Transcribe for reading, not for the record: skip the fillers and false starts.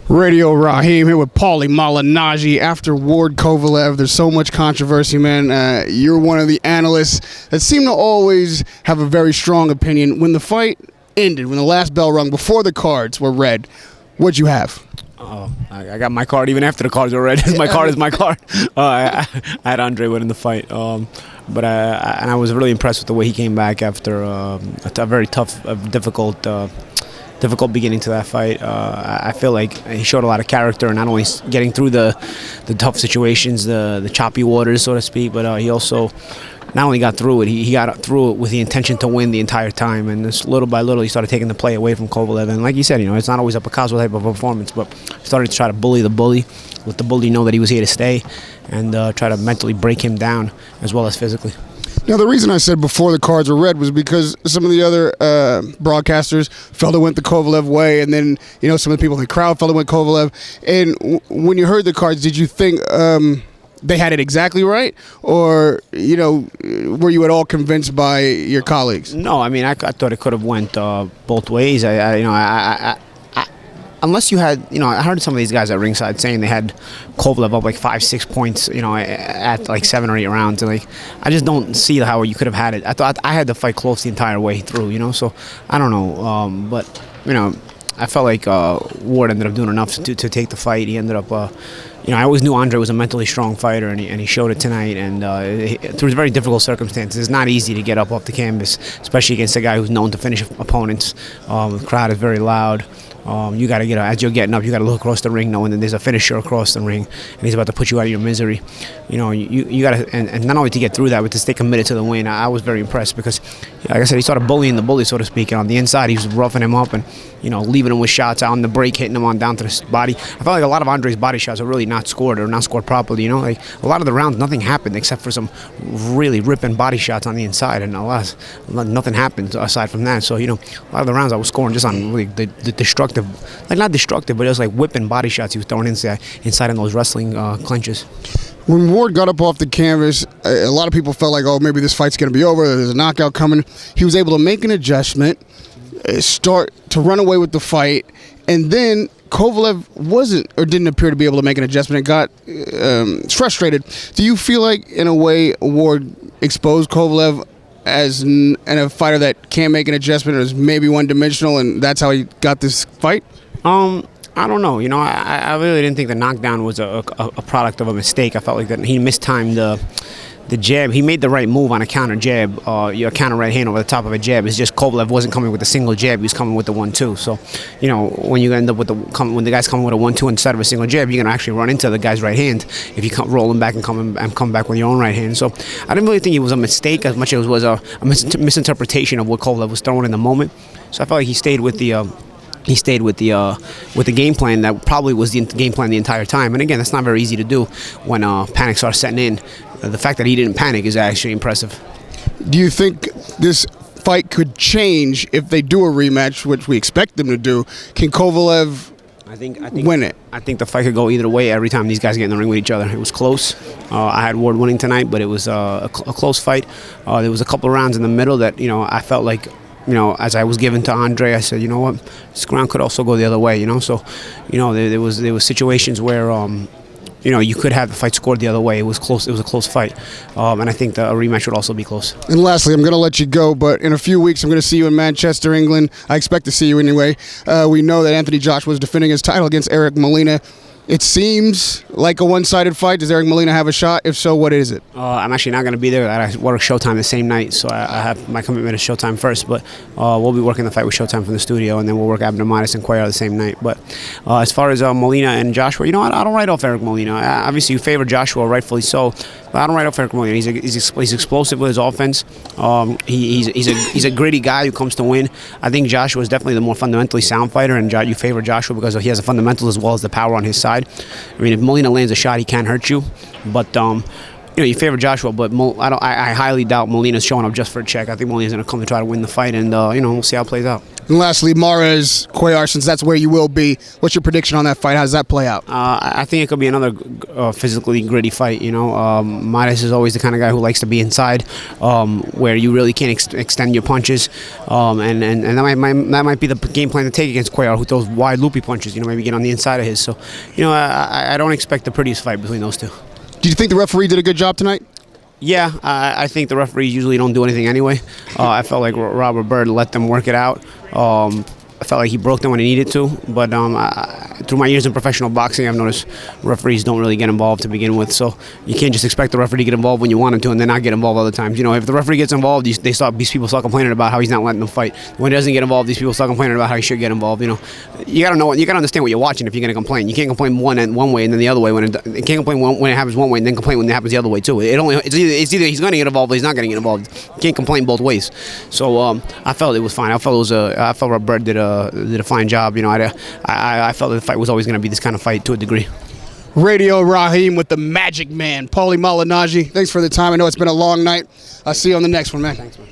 Radio Raheem here with Paulie Malignaggi after Ward Kovalev. There's so much controversy, man. You're one of the analysts that seem to always have a very strong opinion. When the fight ended, when the last bell rung, before the cards were read, what'd you have? Oh, I got my card even after the cards were read. My card is my card. I had Andre winning the fight, but I was really impressed with the way he came back after a very tough, difficult beginning to that fight. I feel like he showed a lot of character, and not only getting through the tough situations, the choppy waters, so to speak, but he also not only got through it, he got through it with the intention to win the entire time. And just little by little, he started taking the play away from Kovalev. And like you said, it's not always a Picasso type of performance, but he started to try to bully the bully, let the bully know that he was here to stay, and try to mentally break him down as well as physically. Now, the reason I said before the cards were read was because some of the other broadcasters felt it went the Kovalev way, and then some of the people in the crowd felt it went Kovalev. And when you heard the cards, did you think they had it exactly right, or were you at all convinced by your colleagues? No, I mean I thought it could have went both ways. Unless you had, I heard some of these guys at ringside saying they had Kovalev up like 5-6 points, at like 7 or 8 rounds. And I just don't see how you could have had it. I thought I had the fight close the entire way through, so I don't know. But, I felt like Ward ended up doing enough to take the fight. He ended up, I always knew Andre was a mentally strong fighter, and he showed it tonight. And through very difficult circumstances, it's not easy to get up off the canvas, especially against a guy who's known to finish opponents. The crowd is very loud. You got to get as you're getting up, you got to look across the ring, knowing that there's a finisher across the ring, and he's about to put you out of your misery. You got to, and not only to get through that, but to stay committed to the win. I was very impressed because, like I said, he started bullying the bully, so to speak. And on the inside, he was roughing him up and leaving him with shots on the break, hitting him on down to the body. I felt like a lot of Andre's body shots are really not scored or not scored properly. Like a lot of the rounds, nothing happened except for some really ripping body shots on the inside, and nothing happened aside from that. So a lot of the rounds I was scoring just on really the destructive. Like not destructive, but it was like whipping body shots he was throwing inside in those wrestling clinches. When Ward got up off the canvas, a lot of people felt like, oh, maybe this fight's going to be over. There's a knockout coming. He was able to make an adjustment, start to run away with the fight, and then Kovalev didn't appear to be able to make an adjustment and got frustrated. Do you feel like, in a way, Ward exposed Kovalev as a fighter that can't make an adjustment or is maybe one-dimensional, and that's how he got this fight? I don't know. I really didn't think the knockdown was a product of a mistake. I felt like that he mistimed the jab. He made the right move on a counter jab, your counter right hand over the top of a jab. It's just Kovalev wasn't coming with a single jab. He was coming with the 1-2. So, when you end up with when the guy's coming with a 1-2 instead of a single jab, you're gonna actually run into the guy's right hand if you come rolling back and come back with your own right hand. So, I didn't really think it was a mistake as much as it was a misinterpretation of what Kovalev was throwing in the moment. So I felt like he stayed with the game plan that probably was the game plan the entire time. And again, that's not very easy to do when panic starts setting in. The fact that he didn't panic is actually impressive. Do you think this fight could change if they do a rematch, which we expect them to do? Can Kovalev win it? I think the fight could go either way every time these guys get in the ring with each other. It was close. I had Ward winning tonight, but it was a close fight. There was a couple of rounds in the middle that I felt like, as I was given to Andre, I said, what, this ground could also go the other way, So, there was situations where, you could have the fight scored the other way. It was close. It was a close fight, and I think a rematch would also be close. And lastly, I'm going to let you go, but in a few weeks, I'm going to see you in Manchester, England. I expect to see you anyway. We know that Anthony Joshua is defending his title against Eric Molina. It seems like a one-sided fight. Does Eric Molina have a shot? If so, what is it? I'm actually not going to be there. I work Showtime the same night, so I have my commitment to Showtime first. But we'll be working the fight with Showtime from the studio, and then we'll work Abdomitis and Cuellar the same night. But as far as Molina and Joshua, I don't write off Eric Molina. Obviously, you favor Joshua, rightfully so. But I don't write off Eric Molina. He's explosive with his offense. He's a gritty guy who comes to win. I think Joshua is definitely the more fundamentally sound fighter, and you favor Joshua because he has the fundamentals as well as the power on his side. I mean, if Molina lands a shot, he can't hurt you. But you favor Joshua, but I highly doubt Molina's showing up just for a check. I think Molina's going to come to try to win the fight, and we'll see how it plays out. And lastly, Mares, Cuellar, since that's where you will be, what's your prediction on that fight? How does that play out? I think it could be another physically gritty fight. Mares is always the kind of guy who likes to be inside, where you really can't extend your punches, and that might be the game plan to take against Cuellar, who throws wide loopy punches. Maybe get on the inside of his. So, I don't expect the prettiest fight between those two. Do you think the referee did a good job tonight? Yeah, I think the referees usually don't do anything anyway. I felt like Robert Byrd let them work it out. I felt like he broke them when he needed to, but through my years in professional boxing, I've noticed referees don't really get involved to begin with, so you can't just expect the referee to get involved when you want him to and then not get involved other times. If the referee gets involved, these people start complaining about how he's not letting them fight. When he doesn't get involved, these people start complaining about how he should get involved. You gotta understand what you're watching if you're gonna complain. You can't complain one way and then the other way. You can't complain when it happens one way and then complain when it happens the other way too. It's either he's gonna get involved or he's not gonna get involved. You can't complain both ways. So I felt it was fine. I felt Robert Byrd did a fine job. I felt the fight was always going to be this kind of fight to a degree. Radio Raheem with the Magic Man, Paulie Malignaggi. Thanks for the time. I know it's been a long night. I'll see you on the next one, man. Thanks, man.